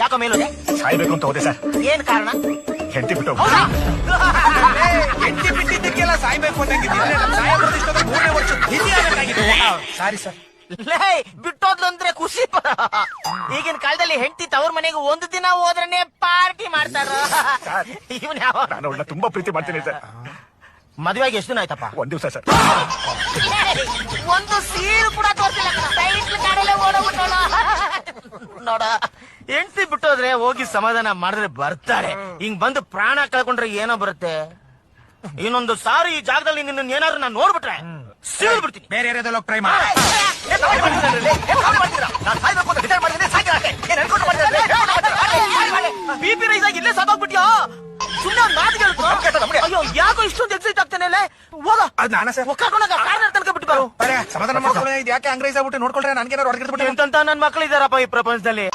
ಯಾಕೋ ಮೇಲೋದೆ? ಸಾಯ್ಬೇಕು ಅಂತ ಹೋದೆ ಸರ್. ಏನ್ ಕಾರಣ? ಹೆಂಡತಿ ಬಿಟ್ಟು ಹೆಂಡತಿ ಬಿಟ್ಟಿದ್ದಕ್ಕೆಲ್ಲ ಸಾಯ್ಬೇಕು ಅನ್ನಂಗಿದ್ದೀವಿ. ಸಾಯಬಾರ್ದು ಇಷ್ಟೊಂದು 3ನೇ ವರ್ಷ ತಿಥಿ ಆಗಬೇಕಾಗಿದೆ. Sorry sir. ಲೇ ಬಿಟ್ಟೋದ್ಲು ಅಂದ್ರೆ ಖುಷಿ ಈಗಿನ ಕಾಲದಲ್ಲಿ ಹೆಂಡತಿ ತವ್ರ ಮನೆಗೆ ಒಂದು ದಿನ ಹೋದ್ರನೆ ಪಾರ್ಟಿ ಮಾಡ್ತಾರ. ಇವನ್ ಯಾವ ನಾನು ಅವಳನ್ನ ತುಂಬಾ ಪ್ರೀತಿ ಮಾಡ್ತೀನಿ ಸರ್. ಮದುವೆಗೆ ಎಷ್ಟು ದಿನ ಆಯ್ತಪ್ಪ? 1 ದಿವಸ ಸರ್. ಒಂದು ಸೀರು ಕೂಡ ತೋರ್ಸಿಲ್ಲ. ಓಡೋಗ್ಬಿಟ್ಟೋಣ ನೋಡ. ಹೆಂಡತಿ ಬಿಟ್ಟೋದ್ರೆ ಹೋಗಿ ಸಮಾಧಾನ ಮಾಡಿದ್ರೆ ಬರ್ತಾರೆ. ಹಿಂಗ್ ಬಂದು ಪ್ರಾಣ ಕಳ್ಕೊಂಡ್ರೆ ಏನೋ ಬರುತ್ತೆ. ಇನ್ನೊಂದು ಸಾರಿ ಈ ಜಾಗದಲ್ಲಿ ನಿನ್ನ ಏನಾದ್ರು ನಾನು ನೋಡ್ಬಿಟ್ರೆ ಸೀಳು ಬಿಡ್ತೀನಿ. ಬೇರೆ ಏರಿಯಾದಲ್ಲಿ ಹೋಗಿ ಟ್ರೈ ಮಾಡಿ. ಬಿಪಿ ರೈಸ್ ಆಗಿ ಇಲ್ಲೇ ಸಾಕಾಗ್ಬಿಟ್ಯಾ? ಸುಮ್ಮನೆ ಮಾತು ಕೇಳ್ಕೊ. ಅಯ್ಯೋ ಯಾಕೋ ಇಷ್ಟೊಂದು ಎಕ್ಸೈಟ್ ಆಗ್ತಾನೆ. ಹೋಗ ಅದ್ ನಾನ ಸರ್. ಒಕ್ಕಾಕೊಂಡಾಗ ಕಾರ್ನರ್ ತನಕ ಬಿಟ್ಟು ಬರು. ಸಮಾಧಾನ ಮಾಡ್ಕೊಳ್ಳಿ. ಯಾಕೆ ಅಂಗ್ರೇಜ್ ಆಗ್ಬಿಟ್ಟು ನೋಡ್ಕೊಳ್ರೆ ನನ್ಗೇನಾರು ಹೊಡೆದ್ಬಿಟ್ಟು ಎಂತ ನನ್ ಮಕ್ಳು ಇದಾರಪ್ಪ ಈ ಪ್ರಪಂಚದಲ್ಲಿ.